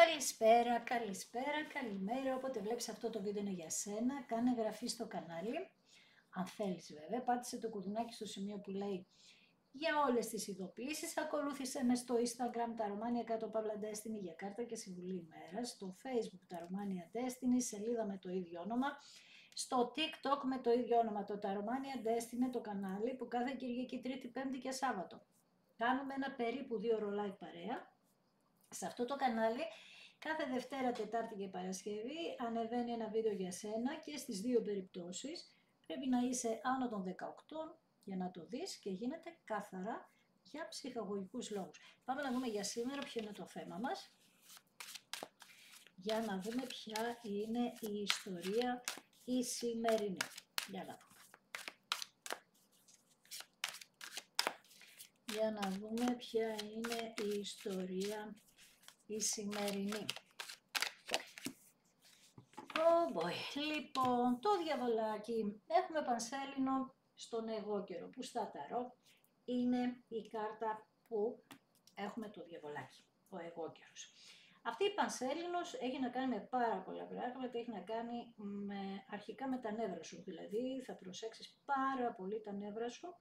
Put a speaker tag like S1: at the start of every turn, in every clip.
S1: Καλησπέρα, καλησπέρα, καλημέρα, όποτε βλέπεις αυτό το βίντεο είναι για σένα, κάνε εγγραφή στο κανάλι, αν θέλεις βέβαια, πάτησε το κουδουνάκι στο σημείο που λέει για όλες τις ειδοποιήσεις, ακολούθησε με στο Instagram τα Romania κάτω Παύλα Destiny για κάρτα και συμβουλή ημέρας, στο Facebook τα Romania Destiny, σελίδα με το ίδιο όνομα, στο TikTok με το ίδιο όνομα, το τα Romania Destiny, το κανάλι που κάθε Κυριακή, Τρίτη, Πέμπτη και Σάββατο. Κάνουμε ένα περίπου 2 ώρο live παρέα. Σε αυτό το κανάλι κάθε Δευτέρα, Τετάρτη και Παρασκευή ανεβαίνει ένα βίντεο για σένα και στις δύο περιπτώσεις πρέπει να είσαι άνω των 18 για να το δεις και γίνεται καθαρά για ψυχαγωγικούς λόγους. Πάμε να δούμε για σήμερα ποιο είναι το θέμα μας, για να δούμε ποια είναι η ιστορία η σημερινή. Για να δούμε. Για να δούμε ποια είναι η ιστορία η σημερινή. Oh boy. Λοιπόν, το διαβολάκι. Έχουμε πανσέλινο στον εγώ καιρο, που στα ταρό είναι η κάρτα που έχουμε το διαβολάκι, ο εγώ καιρος. Αυτή η πανσέλινος έχει να κάνει με πάρα πολλά πράγματα, έχει να κάνει αρχικά με τα νεύρα σου, δηλαδή θα προσέξεις πάρα πολύ τα νεύρα σου,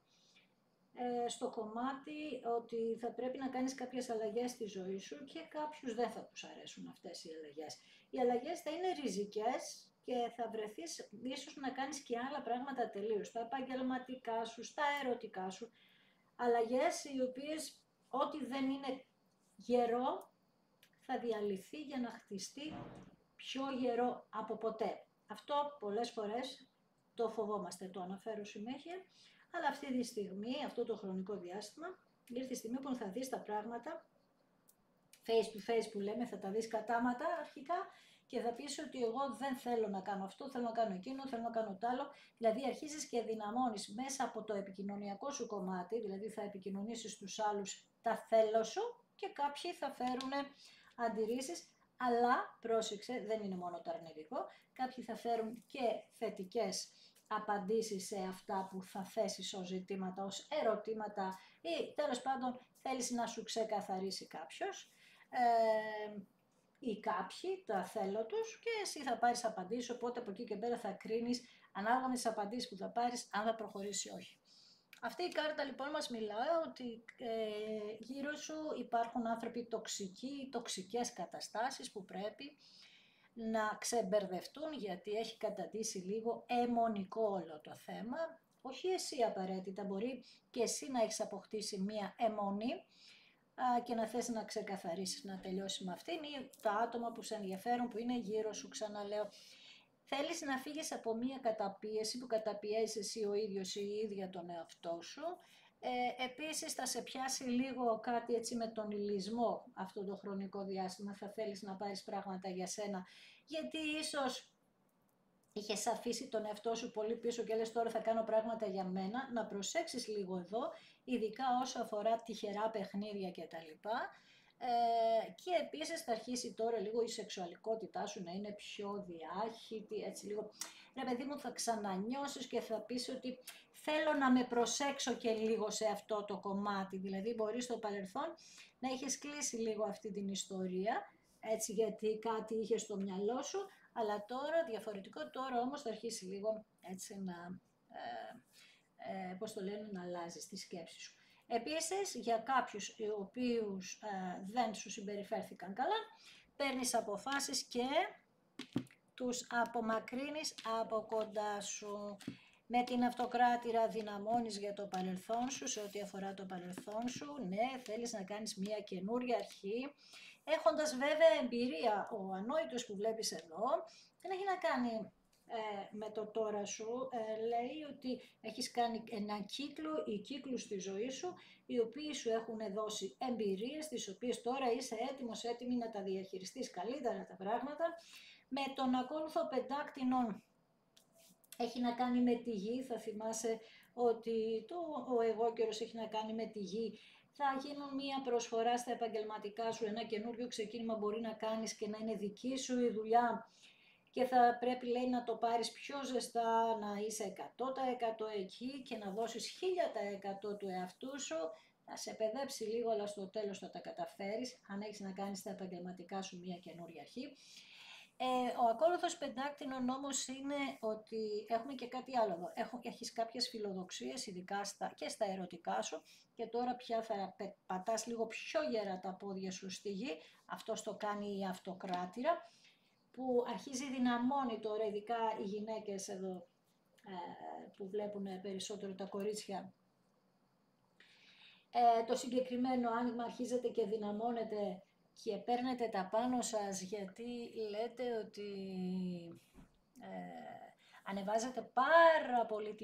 S1: στο κομμάτι ότι θα πρέπει να κάνεις κάποιες αλλαγές στη ζωή σου και κάποιους δεν θα τους αρέσουν αυτές οι αλλαγές. Οι αλλαγές θα είναι ριζικές και θα βρεθείς ίσως να κάνεις και άλλα πράγματα τελείως, στα επαγγελματικά σου, στα ερωτικά σου. Αλλαγές οι οποίες ό,τι δεν είναι γερό θα διαλυθεί για να χτιστεί πιο γερό από ποτέ. Αυτό πολλές φορές το φοβόμαστε, το αναφέρω συνέχεια. Αλλά αυτή τη στιγμή, αυτό το χρονικό διάστημα, ήρθε η στιγμή που θα δεις τα πράγματα face to face που λέμε, θα τα δεις κατάματα αρχικά και θα πεις ότι εγώ δεν θέλω να κάνω αυτό, θέλω να κάνω εκείνο, θέλω να κάνω το άλλο. Δηλαδή αρχίζεις και δυναμώνεις μέσα από το επικοινωνιακό σου κομμάτι, δηλαδή θα επικοινωνήσεις στους άλλους τα θέλω σου και κάποιοι θα φέρουν αντιρρήσεις, αλλά πρόσεξε, δεν είναι μόνο το αρνητικό, κάποιοι θα φέρουν και θετικές απαντήσεις σε αυτά που θα θέσεις ως ζητήματα, ως ερωτήματα ή τέλος πάντων θέλεις να σου ξεκαθαρίσει κάποιος ή κάποιοι τα θέλω τους και εσύ θα πάρεις απαντήσεις, οπότε από εκεί και πέρα θα κρίνεις ανάλογα με τις απαντήσεις που θα πάρεις αν θα προχωρήσει ή όχι. Αυτή η κάρτα λοιπόν μας μιλάει ότι γύρω σου υπάρχουν άνθρωποι τοξικοί, τοξικές καταστάσεις που πρέπει να ξεμπερδευτούν γιατί έχει καταντήσει λίγο αιμονικό όλο το θέμα. Όχι εσύ απαραίτητα, μπορεί και εσύ να έχεις αποκτήσει μία αιμονή και να θες να ξεκαθαρίσεις, να τελειώσει με αυτήν ή τα άτομα που σε ενδιαφέρουν που είναι γύρω σου, ξαναλέω. Θέλεις να φύγεις από μία καταπίεση που καταπιέζεις εσύ ο ίδιος ή η ίδια τον εαυτό σου. Επίσης θα σε πιάσει λίγο κάτι έτσι με τον υλισμό αυτό το χρονικό διάστημα, θα θέλεις να πάρεις πράγματα για σένα, γιατί ίσως είχες αφήσει τον εαυτό σου πολύ πίσω και λες τώρα θα κάνω πράγματα για μένα, να προσέξεις λίγο εδώ, ειδικά όσο αφορά τυχερά παιχνίδια κτλ. Και επίσης θα αρχίσει τώρα λίγο η σεξουαλικότητά σου να είναι πιο διάχυτη, έτσι λίγο, ρε παιδί μου θα ξανανιώσεις και θα πεις ότι θέλω να με προσέξω και λίγο σε αυτό το κομμάτι, δηλαδή μπορεί στο παρελθόν να έχεις κλείσει λίγο αυτή την ιστορία, έτσι γιατί κάτι είχε στο μυαλό σου, αλλά τώρα διαφορετικό, τώρα όμως θα αρχίσει λίγο έτσι να, πώς το λένε, να αλλάζει τη σκέψη σου. Επίσης, για κάποιους οι οποίους δεν σου συμπεριφέρθηκαν καλά, παίρνεις αποφάσεις και τους απομακρύνεις από κοντά σου. Με την αυτοκράτηρα δυναμώνεις για το παρελθόν σου, σε ό,τι αφορά το παρελθόν σου, ναι, θέλεις να κάνεις μια καινούρια αρχή, έχοντας βέβαια εμπειρία. Ο ανόητος που βλέπεις εδώ δεν έχει να κάνει με το τώρα σου, λέει ότι έχεις κάνει ένα κύκλο ή κύκλους στη ζωή σου, οι οποίοι σου έχουν δώσει εμπειρίες, τις οποίες τώρα είσαι έτοιμος, έτοιμη να τα διαχειριστείς καλύτερα τα πράγματα. Με τον ακόλουθο πεντάκτηνο έχει να κάνει με τη γη, θα θυμάσαι ότι ο εγώ καιρος έχει να κάνει με τη γη. Θα γίνουν μία προσφορά στα επαγγελματικά σου, ένα καινούριο ξεκίνημα μπορεί να κάνεις και να είναι δική σου η δουλειά και θα πρέπει, λέει, να το πάρεις πιο ζεστά, να είσαι 100% εκεί και να δώσεις 1000% του εαυτού σου. να σε παιδέψει λίγο, αλλά στο τέλος θα τα καταφέρεις, αν έχεις να κάνεις τα επαγγελματικά σου μια καινούρια αρχή. Ο ακόλουθος πεντάκτηνο νόμος είναι ότι έχουμε και κάτι άλλο εδώ. Έχεις κάποιες φιλοδοξίες, ειδικά και στα ερωτικά σου, και τώρα πια θα πατάς λίγο πιο γερά τα πόδια σου στη γη. Αυτό το κάνει η αυτοκράτηρα, που αρχίζει δυναμώνει τώρα, ειδικά οι γυναίκες εδώ που βλέπουν περισσότερο τα κορίτσια. Το συγκεκριμένο άνοιγμα αρχίζετε και δυναμώνετε και παίρνετε τα πάνω σας, γιατί λέτε ότι ανεβάζετε πάρα πολύ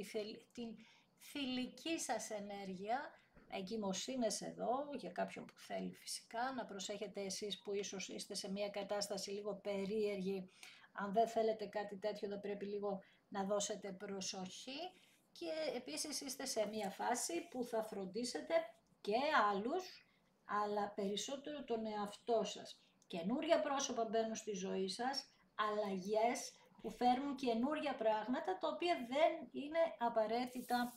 S1: την θηλυκή σας ενέργεια, εγκυμοσύνες εδώ, για κάποιον που θέλει φυσικά, να προσέχετε εσείς που ίσως είστε σε μια κατάσταση λίγο περίεργη, αν δεν θέλετε κάτι τέτοιο θα πρέπει λίγο να δώσετε προσοχή, και επίσης είστε σε μια φάση που θα φροντίσετε και άλλους, αλλά περισσότερο τον εαυτό σας. Καινούρια πρόσωπα μπαίνουν στη ζωή σας, αλλαγές που φέρνουν καινούρια πράγματα, τα οποία δεν είναι απαραίτητα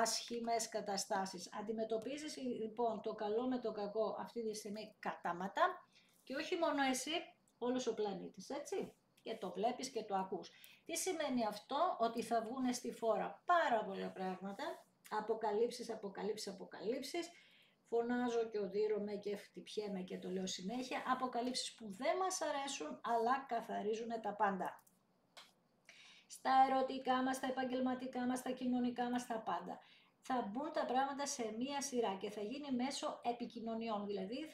S1: άσχημες καταστάσεις. Αντιμετωπίζεις λοιπόν το καλό με το κακό αυτή τη στιγμή κατάματα, και όχι μόνο εσύ, όλος ο πλανήτης, έτσι. Και το βλέπεις και το ακούς. Τι σημαίνει αυτό? Ότι θα βγουν στη φόρα πάρα πολλά πράγματα, αποκαλύψεις. Φωνάζω και οδύρωμαι και χτυπιέμαι και το λέω συνέχεια. Αποκαλύψεις που δεν μας αρέσουν, αλλά καθαρίζουν τα πάντα. Στα ερωτικά μας, στα επαγγελματικά μας, στα κοινωνικά μας, τα πάντα. Θα μπουν τα πράγματα σε μία σειρά και θα γίνει μέσω επικοινωνιών. Δηλαδή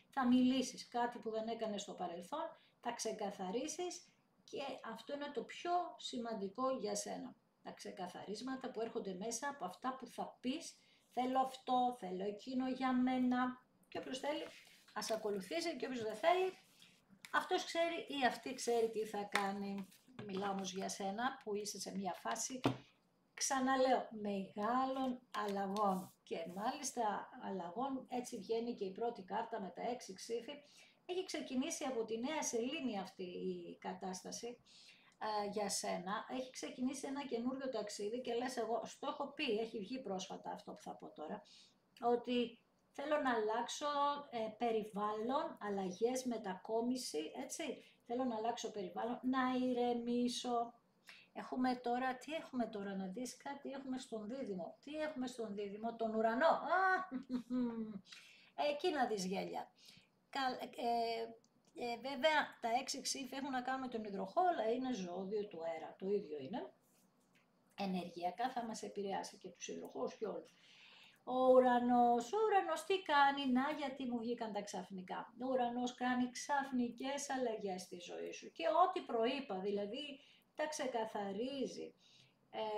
S1: θα μιλήσεις κάτι που δεν έκανες στο παρελθόν, θα ξεκαθαρίσεις, και αυτό είναι το πιο σημαντικό για σένα. Τα ξεκαθαρίσματα που έρχονται μέσα από αυτά που θα πεις, θέλω αυτό, θέλω εκείνο για μένα, και όποιος θέλει ας ακολουθήσει, και όποιος δεν θέλει, αυτός ξέρει ή αυτή ξέρει τι θα κάνει. Μιλάω όμως για σένα που είσαι σε μια φάση, ξαναλέω, μεγάλων αλλαγών, και μάλιστα αλλαγών, έτσι βγαίνει και η πρώτη κάρτα με τα 6 ξύφη. Έχει ξεκινήσει από τη νέα σελήνη αυτή η κατάσταση για σένα. Έχει ξεκινήσει ένα καινούριο ταξίδι και λες, εγώ στο έχω πει, έχει βγει πρόσφατα αυτό που θα πω τώρα, ότι θέλω να αλλάξω περιβάλλον, αλλαγές, μετακόμιση, έτσι. Θέλω να αλλάξω περιβάλλον, να ηρεμήσω. Τι έχουμε τώρα, να δεις κάτι, έχουμε στον Δίδυμο. Τι έχουμε στον Δίδυμο? Τον ουρανό. Εκεί να δεις γέλια. Βέβαια τα 6 ξύφη έχουν να κάνουν με τον υδροχό, αλλά είναι ζώδιο του αέρα. Το ίδιο είναι. Ενεργειακά θα μας επηρεάσει και τους υδροχώους και όλους. Ο ουρανός τι κάνει? Να, γιατί μου βγήκαν τα ξαφνικά. Ο ουρανός κάνει ξαφνικές αλλαγές στη ζωή σου, και ό,τι προείπα, δηλαδή τα ξεκαθαρίζει,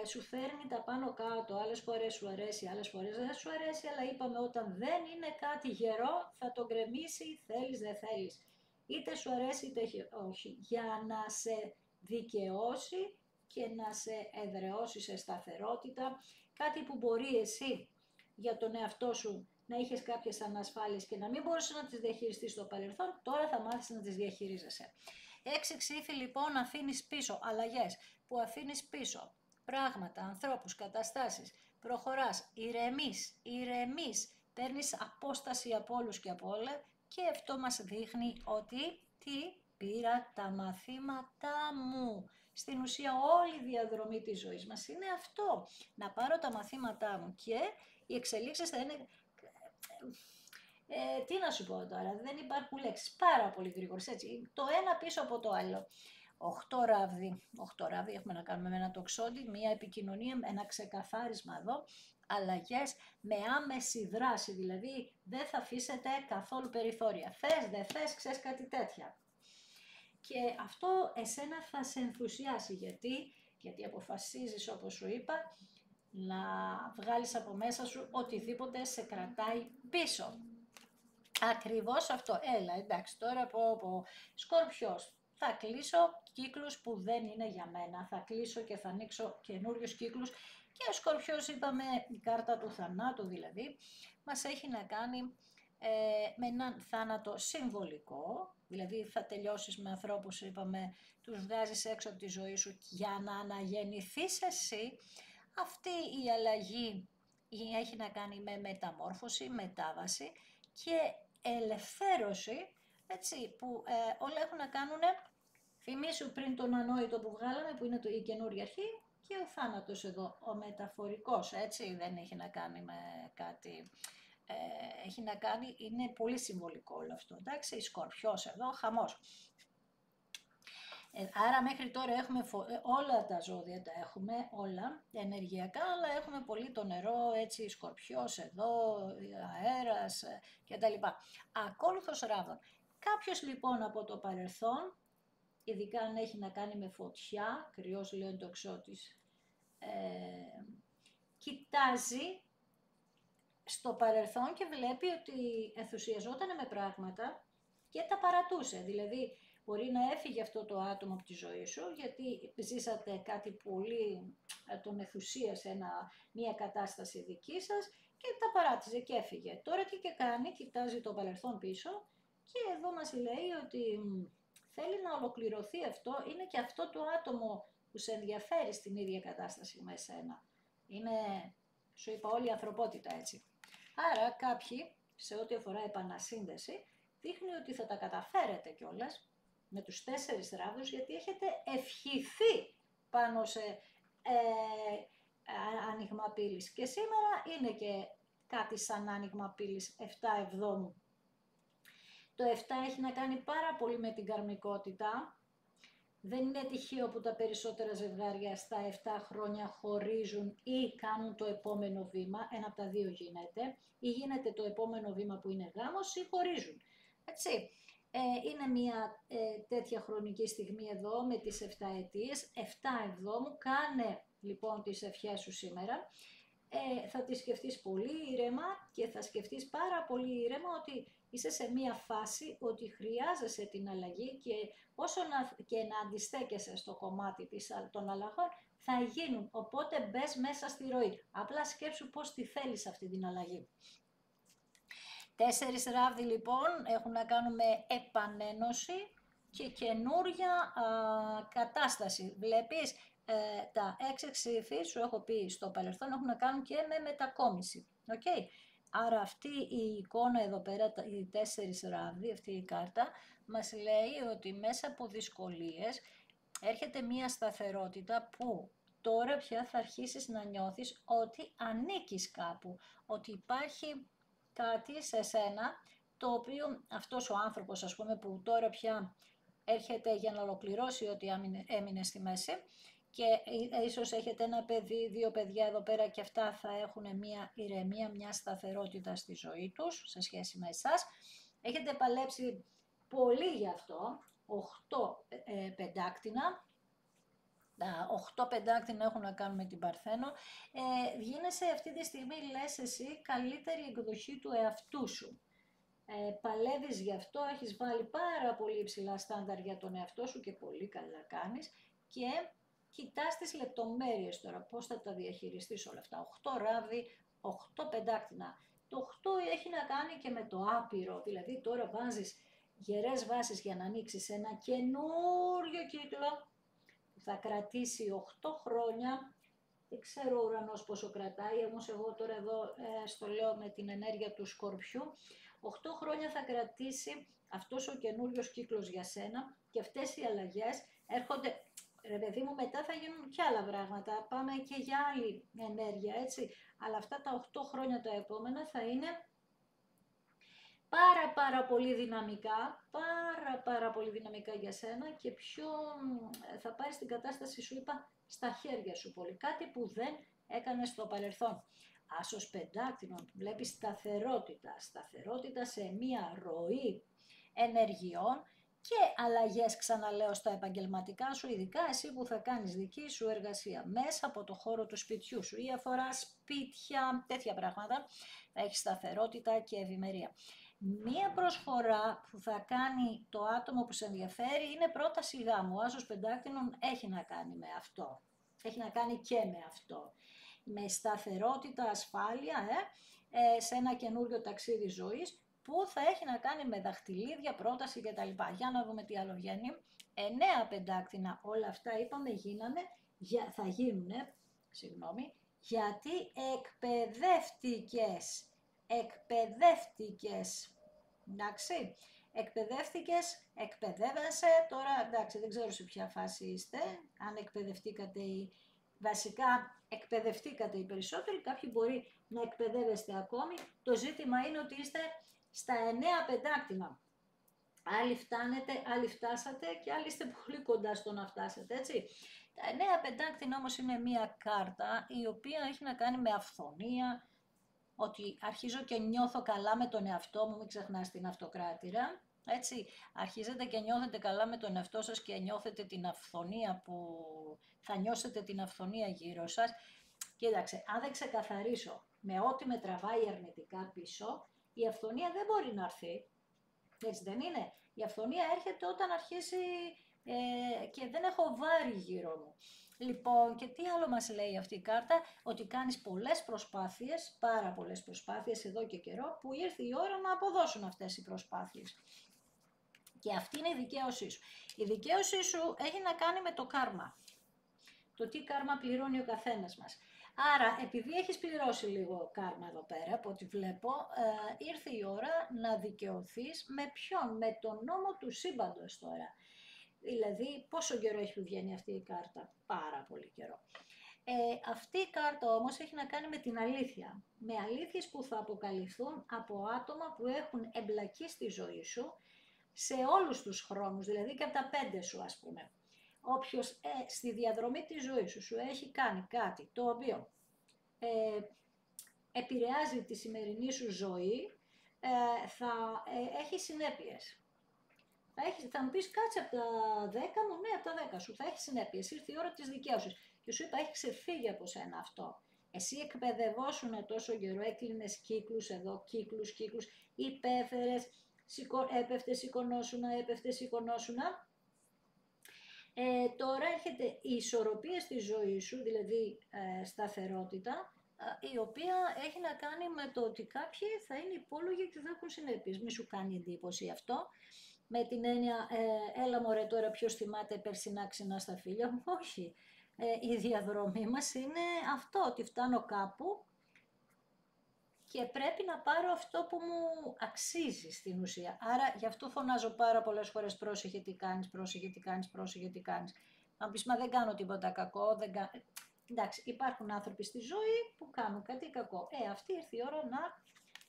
S1: σου φέρνει τα πάνω κάτω, άλλες φορές σου αρέσει, άλλες φορές δεν σου αρέσει, αλλά είπαμε όταν δεν είναι κάτι γερό θα το γκρεμίσει, θέλεις δεν θέλεις. Είτε σου αρέσει είτε όχι, για να σε δικαιώσει και να σε εδραιώσει σε σταθερότητα, κάτι που μπορεί εσύ για τον εαυτό σου να είχες κάποιες ανασφάλειες και να μην μπορούσες να τις διαχειριστείς στο παρελθόν, τώρα θα μάθεις να τις διαχειρίζεσαι. 6 ξύφη λοιπόν αφήνεις πίσω, αλλαγές που αφήνεις πίσω, πράγματα, ανθρώπους, καταστάσεις, προχωράς, ηρεμείς, παίρνεις απόσταση από όλους και από όλα, και αυτό μας δείχνει ότι πήρα τα μαθήματά μου. Στην ουσία όλη η διαδρομή της ζωής μας είναι αυτό, να πάρω τα μαθήματά μου, και οι εξελίξεις θα είναι... τι να σου πω τώρα, δεν υπάρχουν λέξεις, πάρα πολύ γρήγορες, έτσι, το ένα πίσω από το άλλο. 8 ράβδι έχουμε να κάνουμε με ένα τοξόντι, μία επικοινωνία, ένα ξεκαθάρισμα εδώ, αλλαγές με άμεση δράση, δηλαδή δεν θα αφήσετε καθόλου περιθώρια. Θες, δεν θες, ξέρεις, κάτι τέτοια. Και αυτό εσένα θα σε ενθουσιάσει, γιατί αποφασίζεις, όπως σου είπα, να βγάλεις από μέσα σου οτιδήποτε σε κρατάει πίσω. Ακριβώς αυτό. Έλα, εντάξει, τώρα πω. Σκορπιός. Θα κλείσω κύκλους που δεν είναι για μένα. Θα κλείσω και θα ανοίξω καινούριους κύκλους. Και ο Σκορπιός, είπαμε, η κάρτα του θανάτου δηλαδή, μας έχει να κάνει με έναν θάνατο συμβολικό. Δηλαδή θα τελειώσεις με ανθρώπους, είπαμε, τους βγάζεις έξω από τη ζωή σου για να αναγεννηθείς εσύ. Αυτή η αλλαγή έχει να κάνει με μεταμόρφωση, μετάβαση και ελευθέρωση, έτσι, που όλα έχουν να κάνουν, θυμήσου πριν τον ανόητο που βγάλαμε, που είναι η καινούργια αρχή, και ο θάνατος εδώ, ο μεταφορικός, έτσι, δεν έχει να κάνει με κάτι, έχει να κάνει, είναι πολύ συμβολικό όλο αυτό, εντάξει, Σκορπιός εδώ, χαμός. Άρα μέχρι τώρα έχουμε όλα τα ζώδια τα έχουμε, όλα ενεργειακά, αλλά έχουμε πολύ το νερό, έτσι, Σκορπιός εδώ, αέρας και τα λοιπά. Ακόλουθος Ράβδον. Κάποιος λοιπόν από το παρελθόν, ειδικά αν έχει να κάνει με φωτιά, κρυός λέει το εξώτης, κοιτάζει στο παρελθόν και βλέπει ότι ενθουσιαζόταν με πράγματα και τα παρατούσε. Δηλαδή, μπορεί να έφυγε αυτό το άτομο από τη ζωή σου, γιατί ζήσατε κάτι πολύ, τον ενθουσίασε μια κατάσταση δική σας και τα παράτησε και έφυγε. Τώρα τι και κάνει, κοιτάζει το παρελθόν πίσω και εδώ μας λέει ότι θέλει να ολοκληρωθεί αυτό, είναι και αυτό το άτομο που σε ενδιαφέρει στην ίδια κατάσταση με εσένα. Είναι, σου είπα, όλη η ανθρωπότητα έτσι. Άρα κάποιοι, σε ό,τι αφορά επανασύνδεση, δείχνει ότι θα τα καταφέρετε κιόλας με τους 4 ράβδους, γιατί έχετε ευχηθεί πάνω σε άνοιγμα πύλης. Και σήμερα είναι και κάτι σαν άνοιγμα πύλης 7 εβδόμου. Το 7 έχει να κάνει πάρα πολύ με την καρμικότητα. Δεν είναι τυχαίο που τα περισσότερα ζευγάρια στα 7 χρόνια χωρίζουν ή κάνουν το επόμενο βήμα, ένα από τα δύο γίνεται, ή γίνεται το επόμενο βήμα που είναι γάμος ή χωρίζουν. Έτσι, είναι μια τέτοια χρονική στιγμή εδώ με τις 7 αιτίες, 7 εβδόμου, κάνε λοιπόν τις ευχές σου σήμερα. Θα τις σκεφτείς πολύ ήρεμα και θα σκεφτείς πάρα πολύ ήρεμα ότι είσαι σε μία φάση ότι χρειάζεσαι την αλλαγή και όσο και να αντιστέκεσαι στο κομμάτι των αλλαγών θα γίνουν, οπότε μπες μέσα στη ροή. Απλά σκέψου πώς τη θέλεις αυτή την αλλαγή. 4 ράβδοι λοιπόν έχουν να κάνουν με επανένωση και καινούρια κατάσταση. Βλέπεις, τα 6 ξυφή σου έχω πει στο παρελθόν έχουν να κάνουν και με μετακόμιση. Okay. Άρα αυτή η εικόνα εδώ πέρα, οι 4 ράβδοι, αυτή η κάρτα, μας λέει ότι μέσα από δυσκολίες έρχεται μία σταθερότητα που τώρα πια θα αρχίσεις να νιώθεις ότι ανήκεις κάπου, ότι υπάρχει κάτι σε σένα, το οποίο αυτός ο άνθρωπος, ας πούμε, που τώρα πια έρχεται για να ολοκληρώσει ό,τι έμεινε στη μέση και ίσως έχετε ένα παιδί, 2 παιδιά εδώ πέρα και αυτά θα έχουν μια ηρεμία, μια σταθερότητα στη ζωή τους σε σχέση με εσάς. Έχετε παλέψει πολύ γι' αυτό, 8 πεντάκτηνα. Τα 8 πεντάκτηνα έχουν να κάνουν με την Παρθένο. Γίνεσαι αυτή τη στιγμή, λες εσύ, καλύτερη εκδοχή του εαυτού σου. Παλεύεις γι' αυτό, έχεις βάλει πάρα πολύ υψηλά στάνταρ για τον εαυτό σου και πολύ καλά κάνεις και κοιτάς τις λεπτομέρειες τώρα, πώς θα τα διαχειριστείς όλα αυτά. 8 ράβδι, 8 πεντάκτηνα. Το 8 έχει να κάνει και με το άπειρο, δηλαδή τώρα βάζεις γερές βάσεις για να ανοίξεις ένα καινούριο κύκλο που θα κρατήσει 8 χρόνια. Δεν ξέρω ο ουρανός πόσο κρατάει, όμως εγώ τώρα εδώ στο λέω με την ενέργεια του Σκορπιού. 8 χρόνια θα κρατήσει αυτός ο καινούριος κύκλος για σένα και αυτές οι αλλαγές έρχονται, ρε παιδί μου, μετά θα γίνουν και άλλα πράγματα, πάμε και για άλλη ενέργεια, έτσι. Αλλά αυτά τα 8 χρόνια τα επόμενα θα είναι πάρα πολύ δυναμικά, πάρα πολύ δυναμικά για σένα και πιο θα πάρεις την κατάσταση, σου είπα, στα χέρια σου πολύ, κάτι που δεν έκανες στο παρελθόν. Άσος πεντάκτηνων, βλέπεις σταθερότητα σε μία ροή ενεργειών και αλλαγές, ξαναλέω, στα επαγγελματικά σου, ειδικά εσύ που θα κάνεις δική σου εργασία μέσα από το χώρο του σπιτιού σου ή αφορά σπίτια, τέτοια πράγματα, θα έχεις σταθερότητα και ευημερία. Μία προσφορά που θα κάνει το άτομο που σε ενδιαφέρει είναι πρόταση γάμου. Ο άσος πεντάκτηνων έχει να κάνει με αυτό. Έχει να κάνει και με αυτό. Με σταθερότητα, ασφάλεια, σε ένα καινούριο ταξίδι ζωής που θα έχει να κάνει με δαχτυλίδια, πρόταση κτλ. Για να δούμε τι άλλο βγαίνει. 9 πεντάκτηνα, όλα αυτά είπαμε θα γίνουνε, Γιατί εκπαιδεύτηκες. Εκπαιδεύτηκες. Εντάξει. Εκπαιδεύτηκες, εκπαιδεύεσαι. Τώρα, εντάξει, δεν ξέρω σε ποια φάση είστε. Αν εκπαιδευτήκατε ή βασικά εκπαιδευτήκατε οι περισσότεροι. Κάποιοι μπορεί να εκπαιδεύεστε ακόμη. Το ζήτημα είναι ότι είστε στα 9 πεντάκτηνα. Άλλοι φτάνετε, άλλοι φτάσατε και άλλοι είστε πολύ κοντά στο να φτάσετε, έτσι. Τα 9 πεντάκτηνα όμως είναι μία κάρτα η οποία έχει να κάνει με αυθονία, ότι αρχίζω και νιώθω καλά με τον εαυτό μου, μην ξεχνάς την αυτοκράτηρα, έτσι. Αρχίζετε και νιώθετε καλά με τον εαυτό σας και νιώθετε την αυθονία που θα νιώσετε την αυθονία γύρω σας. Κοίταξε, αν δεν ξεκαθαρίσω με ό,τι με τραβάει αρνητικά πίσω, η αυθονία δεν μπορεί να έρθει. Έτσι δεν είναι. Η αυθονία έρχεται όταν αρχίσει και δεν έχω βάρη γύρω μου. Λοιπόν, και τι άλλο μας λέει αυτή η κάρτα, ότι κάνεις πολλές προσπάθειες, πάρα πολλές προσπάθειες εδώ και καιρό, που ήρθε η ώρα να αποδώσουν αυτές οι προσπάθειες. Και αυτή είναι η δικαίωσή σου. Η δικαίωσή σου έχει να κάνει με το κάρμα. Το τι κάρμα πληρώνει ο καθένας μας. Άρα, επειδή έχεις πληρώσει λίγο κάρμα εδώ πέρα, από ό,τι βλέπω, ήρθε η ώρα να δικαιωθείς με ποιον, με τον νόμο του σύμπαντος τώρα. Δηλαδή, πόσο καιρό έχει που βγαίνει αυτή η κάρτα, πάρα πολύ καιρό. Αυτή η κάρτα όμως έχει να κάνει με την αλήθεια, με αλήθειες που θα αποκαλυφθούν από άτομα που έχουν εμπλακεί στη ζωή σου, σε όλους τους χρόνους, δηλαδή και από τα 5 σου ας πούμε. Όποιος στη διαδρομή της ζωής σου έχει κάνει κάτι το οποίο επηρεάζει τη σημερινή σου ζωή, θα έχει συνέπειες. Θα μου πεις κάτσε από τα 10 μου, ναι από τα 10 σου, θα έχει συνέπειες, ήρθε η ώρα της δικαίωσης. Και σου είπα έχει ξεφύγει από σένα αυτό. Εσύ εκπαιδευόσουνα τόσο καιρό, έκλεινες κύκλους εδώ, κύκλους, υπέφερες, έπεφτες, σηκωνόσουνα. Τώρα έρχεται η ισορροπία στη ζωή σου, δηλαδή σταθερότητα, η οποία έχει να κάνει με το ότι κάποιοι θα είναι υπόλογοι και θα έχουν συνέπειες. Μη σου κάνει εντύπωση αυτό, με την έννοια, έλα μωρέ τώρα ποιος θυμάται περσινά ξινά στα φίλια μου, όχι. Η διαδρομή μας είναι αυτό, ότι φτάνω κάπου και πρέπει να πάρω αυτό που μου αξίζει στην ουσία. Άρα γι' αυτό φωνάζω πάρα πολλές φορές πρόσεχε τι κάνεις, πρόσεχε τι κάνεις, πρόσεχε τι κάνεις. Αν πεις, μα δεν κάνω τίποτα κακό, εντάξει, υπάρχουν άνθρωποι στη ζωή που κάνουν κάτι κακό. Αυτή ήρθε η ώρα να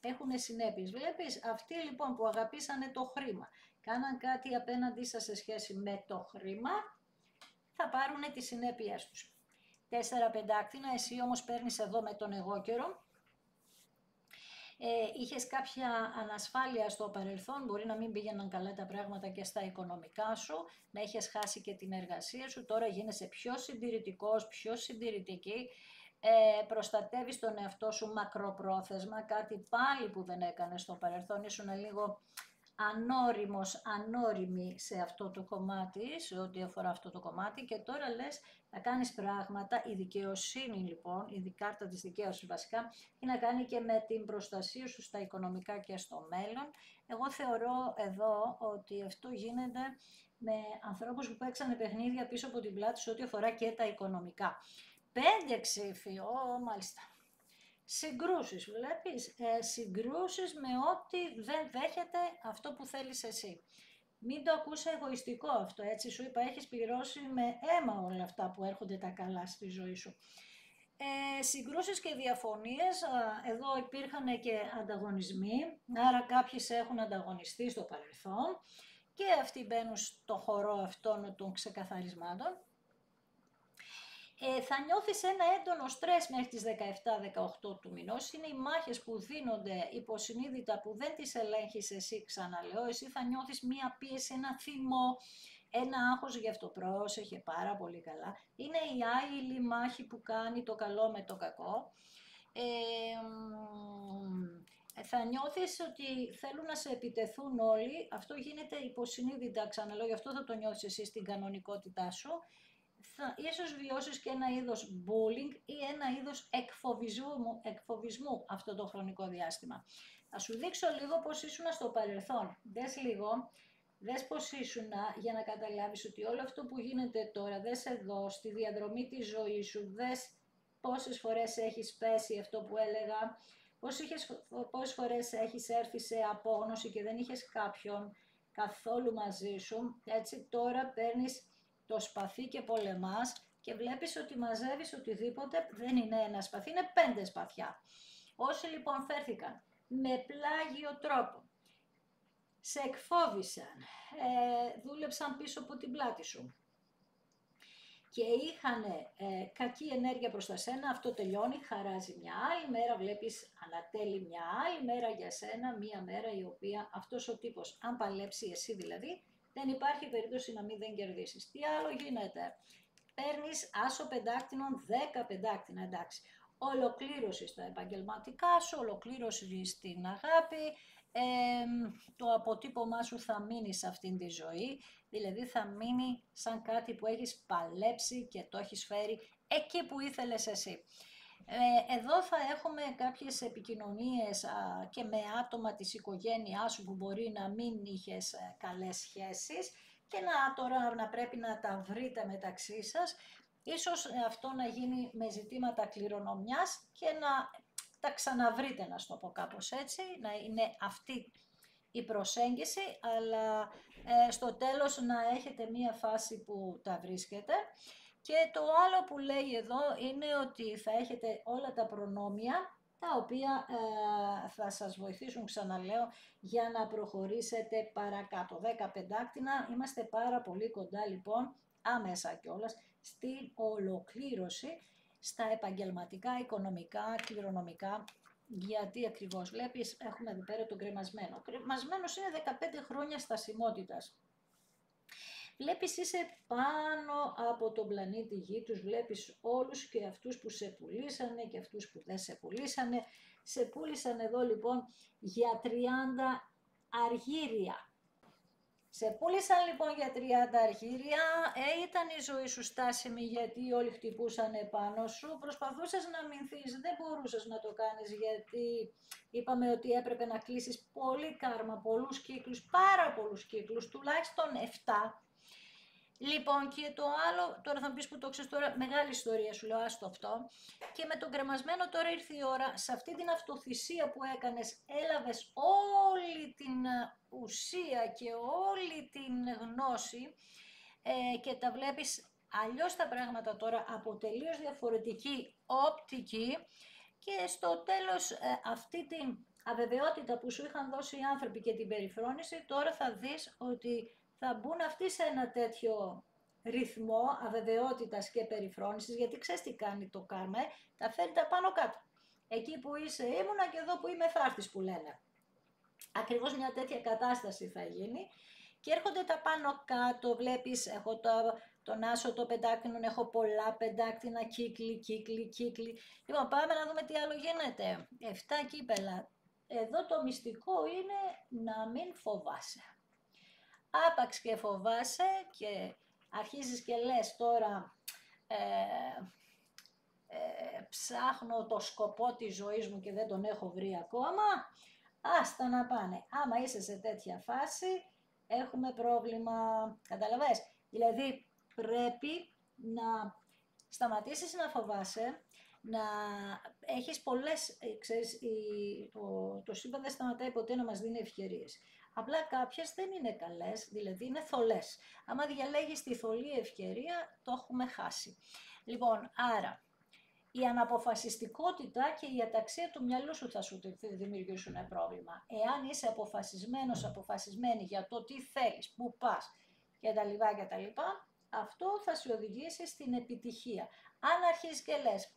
S1: έχουν συνέπειες. Βλέπεις, αυτοί λοιπόν που αγαπήσανε το χρήμα, κάναν κάτι απέναντί σας σε σχέση με το χρήμα, θα πάρουν τις συνέπειες τους. 4 πεντάκτηνα, εσύ όμως παίρνεις εδώ με τον εγώ καιρο. Είχες κάποια ανασφάλεια στο παρελθόν, μπορεί να μην πήγαιναν καλά τα πράγματα και στα οικονομικά σου, να είχες χάσει και την εργασία σου, τώρα γίνεσαι πιο συντηρητικός, πιο συντηρητική, προστατεύεις τον εαυτό σου μακροπρόθεσμα, κάτι πάλι που δεν έκανες στο παρελθόν, ήσουν λίγο ανώριμη σε αυτό το κομμάτι, σε ό,τι αφορά αυτό το κομμάτι και τώρα λες να κάνεις πράγματα, η δικαιοσύνη λοιπόν, η κάρτα της δικαίωσης βασικά, έχει να κάνει και με την προστασία σου στα οικονομικά και στο μέλλον. Εγώ θεωρώ εδώ ότι αυτό γίνεται με ανθρώπους που παίξανε παιχνίδια πίσω από την πλάτη σε ό,τι αφορά και τα οικονομικά. 5 ψήφοι, μάλιστα. Συγκρούσεις, βλέπεις, συγκρούσεις με ό,τι δεν δέχεται αυτό που θέλεις εσύ. Μην το ακούς εγωιστικό αυτό, έτσι σου είπα, έχεις πληρώσει με αίμα όλα αυτά που έρχονται τα καλά στη ζωή σου. Συγκρούσεις και διαφωνίες, εδώ υπήρχαν και ανταγωνισμοί, άρα κάποιοι σε έχουν ανταγωνιστεί στο παρελθόν και αυτοί μπαίνουν στο χορό αυτών των ξεκαθαρισμάτων. Θα νιώθεις ένα έντονο στρες μέχρι τις 17-18 του μηνός. Είναι οι μάχες που δίνονται υποσυνείδητα που δεν τις ελέγχεις εσύ, ξαναλέω. Εσύ θα νιώθεις μία πίεση, ένα θυμό, ένα άγχος, γι' αυτό πρόσεχε πάρα πολύ καλά. Είναι η άειλη μάχη που κάνει το καλό με το κακό. Θα νιώθεις ότι θέλουν να σε επιτεθούν όλοι. Αυτό γίνεται υποσυνείδητα, ξαναλέω, γι' αυτό θα το νιώθεις εσύ στην κανονικότητά σου. Ίσως βιώσεις και ένα είδος bullying ή ένα είδος εκφοβισμού αυτό το χρονικό διάστημα. Θα σου δείξω λίγο πώς ήσουν στο παρελθόν. Δες πώς ήσουν για να καταλάβεις ότι όλο αυτό που γίνεται τώρα, δες εδώ, στη διαδρομή της ζωής σου, δες πόσες φορές έχεις πέσει αυτό που έλεγα, πόσες φορές έχεις έρθει σε απόγνωση και δεν είχες κάποιον καθόλου μαζί σου, έτσι τώρα παίρνεις το σπαθί και πολεμάς και βλέπεις ότι μαζεύεις οτιδήποτε, δεν είναι ένα σπαθί, είναι 5 σπαθιά. Όσοι λοιπόν φέρθηκαν με πλάγιο τρόπο, σε εκφόβησαν, δούλεψαν πίσω από την πλάτη σου και είχαν κακή ενέργεια προς τα σένα, αυτό τελειώνει, χαράζει μια άλλη μέρα, βλέπεις ανατέλει μια άλλη μέρα για σένα, μια μέρα η οποία αυτός ο τύπος, αν παλέψει εσύ δηλαδή, δεν υπάρχει περίπτωση να μην δεν κερδίσεις. Τι άλλο γίνεται? Παίρνεις άσο πεντάκτηνων, 10 πεντάκτηνα, εντάξει. Ολοκλήρωση στα επαγγελματικά σου, ολοκλήρωση στην αγάπη, το αποτύπωμά σου θα μείνει σε αυτήν τη ζωή, δηλαδή θα μείνει σαν κάτι που έχεις παλέψει και το έχεις φέρει εκεί που ήθελες εσύ. Εδώ θα έχουμε κάποιες επικοινωνίες και με άτομα της οικογένειάς σου που μπορεί να μην είχες καλές σχέσεις και τώρα να πρέπει να τα βρείτε μεταξύ σας. Ίσως αυτό να γίνει με ζητήματα κληρονομιάς και να τα ξαναβρείτε, να στο πω κάπως έτσι, να είναι αυτή η προσέγγιση, αλλά στο τέλος να έχετε μία φάση που τα βρίσκετε. Και το άλλο που λέει εδώ είναι ότι θα έχετε όλα τα προνόμια, τα οποία θα σας βοηθήσουν, ξαναλέω, για να προχωρήσετε παρακάτω. 10 πεντάκτηνα, είμαστε πάρα πολύ κοντά λοιπόν, άμεσα κιόλας, στην ολοκλήρωση στα επαγγελματικά, οικονομικά, κληρονομικά. Γιατί ακριβώς βλέπεις, έχουμε εδώ πέρα τον κρεμασμένο. Ο κρεμασμένος είναι 15 χρόνια στασιμότητας. Βλέπεις είσαι πάνω από τον πλανήτη Γη, τους βλέπεις όλους και αυτούς που σε πουλήσανε και αυτούς που δεν σε πουλήσανε. Σε πούλησαν εδώ λοιπόν για 30 αργύρια. Σε πούλησαν λοιπόν για 30 αργύρια, ήταν η ζωή σου στάσιμη γιατί όλοι χτυπούσαν πάνω σου, προσπαθούσες να αμυνθείς, δεν μπορούσες να το κάνεις γιατί είπαμε ότι έπρεπε να κλείσεις πολύ κάρμα, πολλούς κύκλους, πάρα πολλούς κύκλους, τουλάχιστον 7. Λοιπόν, και το άλλο, τώρα θα μου πεις που το ξέρεις τώρα, μεγάλη ιστορία σου λέω, άστο αυτό. Και με τον κρεμασμένο τώρα ήρθε η ώρα, σε αυτή την αυτοθυσία που έκανες, έλαβες όλη την ουσία και όλη την γνώση και τα βλέπεις αλλιώς τα πράγματα τώρα από τελείως διαφορετική όπτικη και στο τέλος αυτή την αβεβαιότητα που σου είχαν δώσει οι άνθρωποι και την περιφρόνηση, τώρα θα δεις ότι θα μπουν αυτοί σε ένα τέτοιο ρυθμό αβεβαιότητας και περιφρόνησης, γιατί ξέρεις τι κάνει το κάρμα, τα φέρνει τα πάνω κάτω. Εκεί που είσαι ήμουνα και εδώ που είμαι θα έρθεις που λένε. Ακριβώς μια τέτοια κατάσταση θα γίνει και έρχονται τα πάνω κάτω, βλέπεις, έχω τον άσο το πεντάκτηνο, έχω πολλά πεντάκτηνα, κύκλοι. Λοιπόν, πάμε να δούμε τι άλλο γίνεται. 7 κύπελα. Εδώ το μυστικό είναι να μην φοβάσαι. Άπαξ και φοβάσαι και αρχίζεις και λες τώρα ψάχνω το σκοπό της ζωής μου και δεν τον έχω βρει ακόμα, άστα να πάνε. Άμα είσαι σε τέτοια φάση έχουμε πρόβλημα, καταλαβες. Δηλαδή πρέπει να σταματήσεις να φοβάσαι, να έχεις πολλές, ξέρεις, το σύμπαν δεν σταματάει ποτέ να μας δίνει ευκαιρίες. Απλά κάποιες δεν είναι καλές, δηλαδή είναι θολές. Άμα διαλέγεις τη θολή ευκαιρία, το έχουμε χάσει. Λοιπόν, άρα, η αναποφασιστικότητα και η αταξία του μυαλού σου θα σου δημιουργήσουν πρόβλημα. Εάν είσαι αποφασισμένος, αποφασισμένη για το τι θέλεις, πού πας κτλ. Αυτό θα σε οδηγήσει στην επιτυχία. Αν αρχίσεις και λες,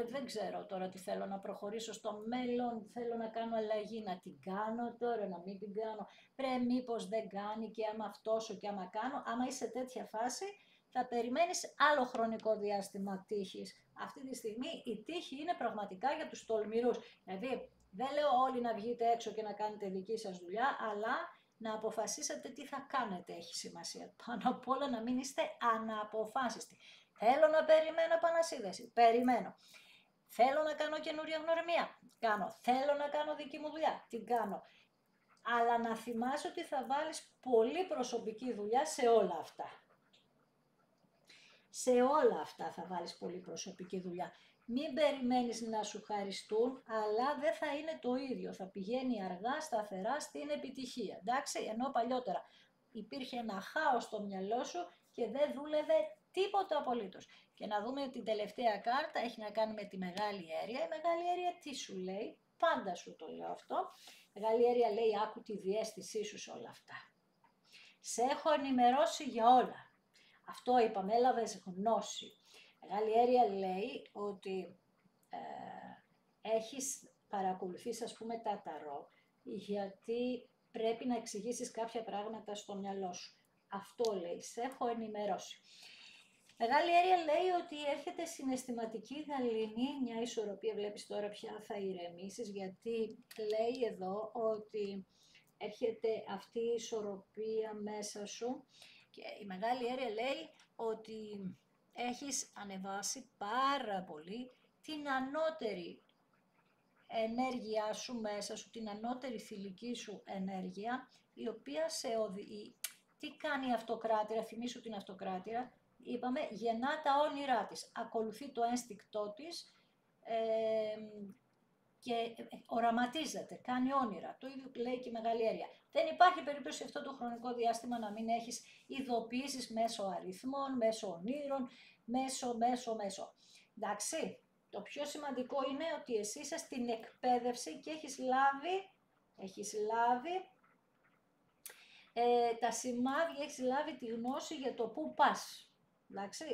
S1: δεν ξέρω τώρα τι θέλω να προχωρήσω στο μέλλον, θέλω να κάνω αλλαγή, να την κάνω τώρα, να μην την κάνω, μήπως δεν κάνει και άμα αυτόσο και άμα κάνω, άμα είσαι σε τέτοια φάση, θα περιμένεις άλλο χρονικό διάστημα τύχης. Αυτή τη στιγμή η τύχη είναι πραγματικά για τους τολμηρούς. Δηλαδή, δεν λέω όλοι να βγείτε έξω και να κάνετε δική σας δουλειά, αλλά να αποφασίσετε τι θα κάνετε έχει σημασία. Πάνω απ' όλα να μην είστε αναποφάσιστοι. Θέλω να περιμένω επανασύνδεση. Περιμένω. Θέλω να κάνω καινούρια γνωριμία. Κάνω. Θέλω να κάνω δική μου δουλειά. Την κάνω. Αλλά να θυμάσαι ότι θα βάλεις πολύ προσωπική δουλειά σε όλα αυτά. Σε όλα αυτά θα βάλεις πολύ προσωπική δουλειά. μην περιμένεις να σου χαριστούν, αλλά δεν θα είναι το ίδιο. Θα πηγαίνει αργά, σταθερά στην επιτυχία. Εντάξει, ενώ παλιότερα υπήρχε ένα χάος στο μυαλό σου και δεν δούλευε τίποτα απολύτως. Και να δούμε την τελευταία κάρτα, έχει να κάνει με τη Μεγάλη Αίρια. Η Μεγάλη Αίρια τι σου λέει, πάντα σου το λέω αυτό. Η Μεγάλη Αίρια λέει άκου τη διαίσθησή σου σε όλα αυτά. Σε έχω ενημερώσει για όλα. Αυτό είπαμε, έλαβες γνώση. Μεγάλη Αίρια λέει ότι έχεις παρακολουθήσει ας πούμε τα ταρό, γιατί πρέπει να εξηγήσεις κάποια πράγματα στο μυαλό σου. Αυτό λέει, σε έχω ενημερώσει. Μεγάλη Αίρια λέει ότι έρχεται συναισθηματική γαλήνη, μια ισορροπία, βλέπεις τώρα πια θα ηρεμήσεις, γιατί λέει εδώ ότι έρχεται αυτή η ισορροπία μέσα σου και η Μεγάλη Αίρια λέει ότι έχεις ανεβάσει πάρα πολύ την ανώτερη ενέργειά σου μέσα σου, την ανώτερη θηλυκή σου ενέργεια, η οποία σε οδηγεί. Τι κάνει η αυτοκράτηρα, θυμίσου την αυτοκράτηρα, είπαμε, γεννά τα όνειρά της, ακολουθεί το ένστικτό της και οραματίζεται, κάνει όνειρα. Το ίδιο λέει και η Μεγάλη Αίρια. Δεν υπάρχει περίπτωση αυτό το χρονικό διάστημα να μην έχεις ειδοποιήσεις μέσω αριθμών, μέσω ονείρων, μέσω. Εντάξει, το πιο σημαντικό είναι ότι εσύ είσαι στην εκπαίδευση και έχεις λάβει τα σημάδια, έχεις λάβει τη γνώση για το πού πας. Εντάξει,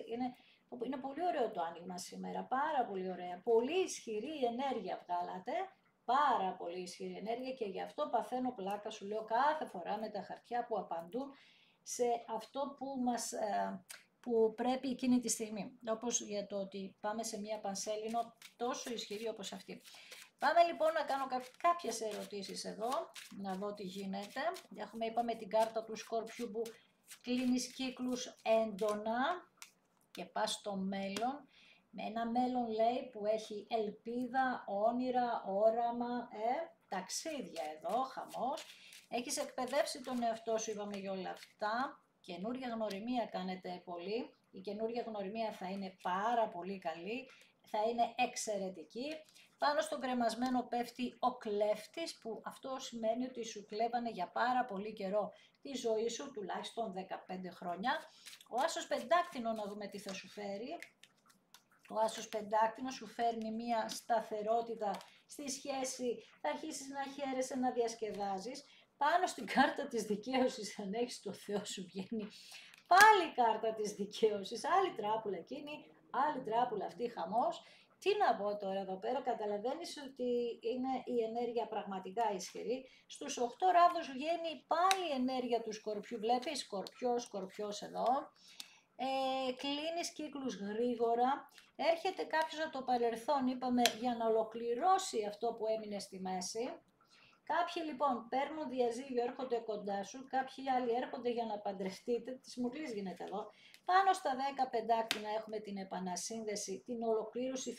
S1: είναι πολύ ωραίο το άνοιγμα σήμερα, πάρα πολύ ωραία. Πολύ ισχυρή ενέργεια βγάλατε, πάρα πολύ ισχυρή ενέργεια και γι' αυτό παθαίνω πλάκα, σου λέω κάθε φορά με τα χαρτιά που απαντούν σε αυτό που πρέπει εκείνη τη στιγμή. Όπως για το ότι πάμε σε μια πανσέλινο τόσο ισχυρή όπως αυτή. Πάμε λοιπόν να κάνω κάποιες ερωτήσεις εδώ, να δω τι γίνεται. Είπαμε την κάρτα του Σκορπιού που κλείνεις κύκλους έντονα και πας στο μέλλον. Με ένα μέλλον λέει που έχει ελπίδα, όνειρα, όραμα, ταξίδια εδώ, χαμός. Έχεις εκπαιδεύσει τον εαυτό σου, είπαμε για όλα αυτά. Καινούρια γνωριμία κάνετε πολύ. Η καινούρια γνωριμία θα είναι πάρα πολύ καλή, θα είναι εξαιρετική. Πάνω στον κρεμασμένο πέφτει ο κλέφτης, που αυτό σημαίνει ότι σου κλέβανε για πάρα πολύ καιρό τη ζωή σου, τουλάχιστον 15 χρόνια. Ο άσος πεντάκτηνο, να δούμε τι θα σου φέρει. Ο άσος πεντάκτηνο σου φέρνει μια σταθερότητα στη σχέση, θα αρχίσεις να χαίρεσαι, να διασκεδάζεις. Πάνω στην κάρτα της δικαίωσης, αν έχεις το Θεό σου βγαίνει πάλι η κάρτα της δικαίωσης, άλλη τράπουλα εκείνη, άλλη τράπουλα αυτή, χαμός. Τι να πω τώρα εδώ πέρα, καταλαβαίνεις ότι είναι η ενέργεια πραγματικά ισχυρή. Στους 8 ράδους βγαίνει πάλι η ενέργεια του Σκορπιού, βλέπεις, Σκορπιός εδώ. Κλείνεις κύκλους γρήγορα, έρχεται κάποιος από το παρελθόν, είπαμε, για να ολοκληρώσει αυτό που έμεινε στη μέση. Κάποιοι λοιπόν παίρνουν διαζύγιο, έρχονται κοντά σου, κάποιοι άλλοι έρχονται για να παντρευτείτε, της μουρλής γίνεται εδώ. Πάνω στα 10 πεντάκτηνα έχουμε την επανασύνδεση, την ολοκλήρωση,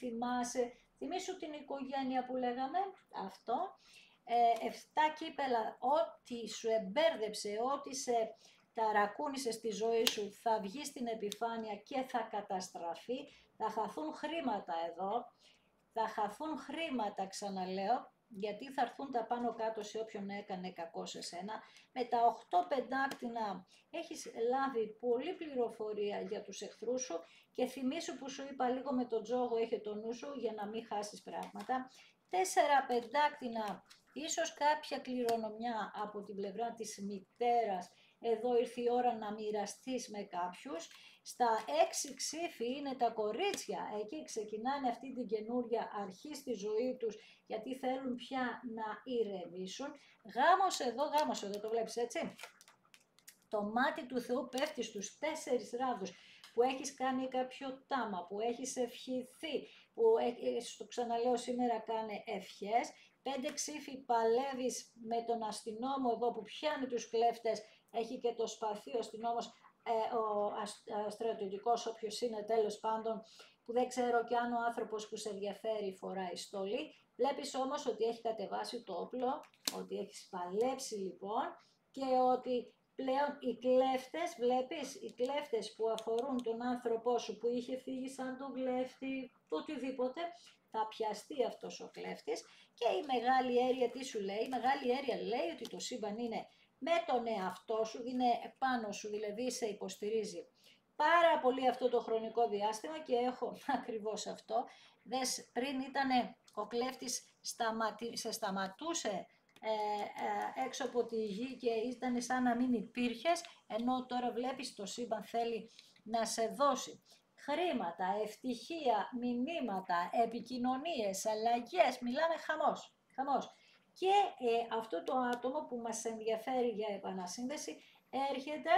S1: θυμήσου την οικογένεια που λέγαμε, αυτό. 7 κύπελα, ό,τι σου εμπέρδεψε, ό,τι σε ταρακούνησε στη ζωή σου θα βγει στην επιφάνεια και θα καταστραφεί, θα χαθούν χρήματα εδώ, θα χαθούν χρήματα, ξαναλέω, γιατί θα έρθουν τα πάνω κάτω σε όποιον έκανε κακό σε σένα. Με τα 8 πεντάκτηνα έχεις λάβει πολλή πληροφορία για τους εχθρούς σου και θυμήσου που σου είπα λίγο με τον τζόγο, έχει το νου σου για να μην χάσεις πράγματα. 4 πεντάκτηνα, ίσως κάποια κληρονομιά από την πλευρά της μητέρας. Εδώ ήρθε η ώρα να μοιραστείς με κάποιους. Στα 6 ξύφη είναι τα κορίτσια, εκεί ξεκινάνε αυτή την καινούρια αρχή στη ζωή τους, γιατί θέλουν πια να ηρεμήσουν. Γάμος εδώ, το βλέπεις έτσι. Το μάτι του Θεού πέφτει στους 4 ράδους, που έχεις κάνει κάποιο τάμα, που έχεις ευχηθεί, που το ξαναλέω σήμερα κάνε ευχές. 5 ξύφη παλεύεις με τον αστυνόμο εδώ που πιάνει τους κλέφτες, έχει και το σπαθί ο αστυνόμος, ο στρατιωτικός, όποιος είναι τέλος πάντων, που δεν ξέρω και αν ο άνθρωπος που σε ενδιαφέρει φοράει στολή. Βλέπεις όμως ότι έχει κατεβάσει το όπλο, ότι έχεις παλέψει λοιπόν και ότι πλέον οι κλέφτες, βλέπεις, οι κλέφτες που αφορούν τον άνθρωπό σου που είχε φύγει σαν τον κλέφτη, οτιδήποτε, θα πιαστεί αυτός ο κλέφτης. Και η μεγάλη αίρια τι σου λέει? Η μεγάλη αίρια λέει ότι το σύμπαν είναι με τον εαυτό σου, είναι επάνω σου, δηλαδή σε υποστηρίζει πάρα πολύ αυτό το χρονικό διάστημα και έχω ακριβώς αυτό. Δες, πριν ήταν ο κλέφτης σε σταματούσε έξω από τη γη και ήταν σαν να μην υπήρχες, ενώ τώρα βλέπεις το σύμπαν θέλει να σε δώσει χρήματα, ευτυχία, μηνύματα, επικοινωνίες, αλλαγές, μιλάμε χαμός. Και αυτό το άτομο που μας ενδιαφέρει για επανασύνδεση έρχεται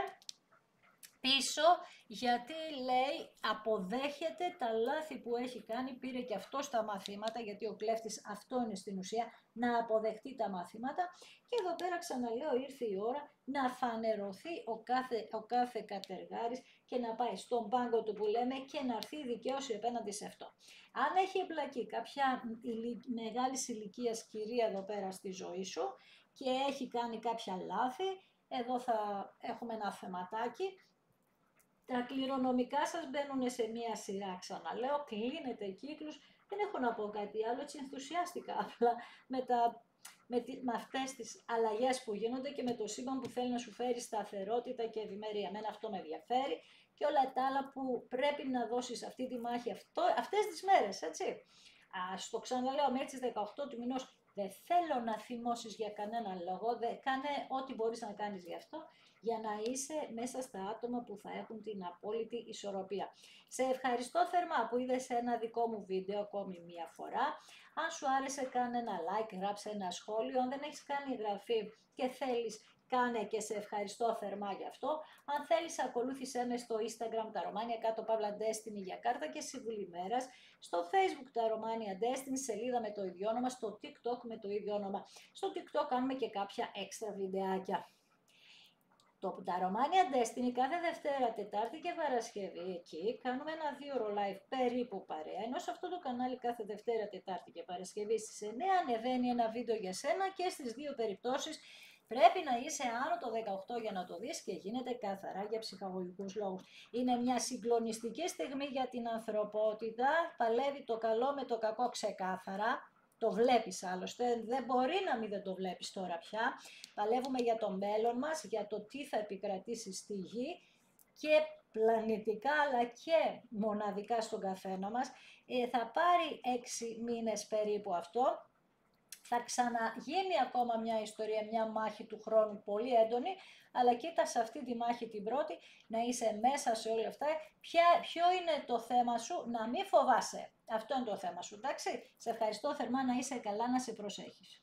S1: πίσω γιατί λέει αποδέχεται τα λάθη που έχει κάνει, πήρε και αυτό στα μαθήματα, γιατί ο κλέφτης αυτό είναι στην ουσία, να αποδεχτεί τα μαθήματα. Και εδώ πέρα ξαναλέω ήρθε η ώρα να φανερωθεί ο κάθε κατεργάρης και να πάει στον πάγκο του που λέμε και να έρθει η δικαίωση απέναντι σε αυτό. Αν έχει εμπλακεί κάποια μεγάλης ηλικίας κυρία εδώ πέρα στη ζωή σου και έχει κάνει κάποια λάθη, εδώ θα έχουμε ένα θεματάκι. Τα κληρονομικά σας μπαίνουν σε μία σειρά, ξαναλέω, κλείνετε κύκλους, δεν έχω να πω κάτι άλλο, έτσι ενθουσιάστηκα απλά με αυτές τις αλλαγές που γίνονται και με το σύμπαν που θέλει να σου φέρει σταθερότητα και ευημερία. Εμένα αυτό με ενδιαφέρει και όλα τα άλλα που πρέπει να δώσεις αυτή τη μάχη αυτές τις μέρες, έτσι. Στο ξαναλέω, μέχρι τις 18 του μηνός δεν θέλω να θυμώσεις για κανένα λόγο, κάνε ό,τι μπορείς να κάνεις γι' αυτό, για να είσαι μέσα στα άτομα που θα έχουν την απόλυτη ισορροπία. Σε ευχαριστώ θερμά που είδες ένα δικό μου βίντεο ακόμη μία φορά. Αν σου άρεσε κάνε ένα like, γράψε ένα σχόλιο. Αν δεν έχεις κάνει εγγραφή και θέλεις, κάνε και σε ευχαριστώ θερμά γι' αυτό. Αν θέλεις ακολούθησέ με στο Instagram τα Ρωμάνια κάτω παύλα Destiny για κάρτα και συμβουλή μέρας. Στο Facebook τα Ρωμάνια Destiny, σελίδα με το ίδιο όνομα, στο TikTok με το ίδιο όνομα. Στο TikTok κάνουμε και κάποια έξτρα βιντεάκια. Τα Ρωμάνια Destiny κάθε Δευτέρα, Τετάρτη και Παρασκευή, εκεί κάνουμε ένα 2ωρο live περίπου παρέα, ενώ σε αυτό το κανάλι κάθε Δευτέρα, Τετάρτη και Παρασκευή στις 9 ανεβαίνει ένα βίντεο για σένα και στις δύο περιπτώσεις πρέπει να είσαι άνω το 18 για να το δεις και γίνεται καθαρά για ψυχαγωγικούς λόγους. Είναι μια συγκλονιστική στιγμή για την ανθρωπότητα, παλεύει το καλό με το κακό ξεκάθαρα. Το βλέπεις άλλωστε, δεν μπορεί να μην δεν το βλέπεις τώρα πια. Παλεύουμε για το μέλλον μας, για το τι θα επικρατήσει στη γη και πλανητικά αλλά και μοναδικά στον καθένα μας. Θα πάρει 6 μήνες περίπου αυτό. Θα ξαναγίνει ακόμα μια ιστορία, μια μάχη του χρόνου πολύ έντονη, αλλά κοίτα σε αυτή τη μάχη την πρώτη να είσαι μέσα σε όλα αυτά. Ποιο είναι το θέμα σου? Να μην φοβάσαι. Αυτό είναι το θέμα σου, εντάξει. Σε ευχαριστώ θερμά, να είσαι καλά, να σε προσέχεις.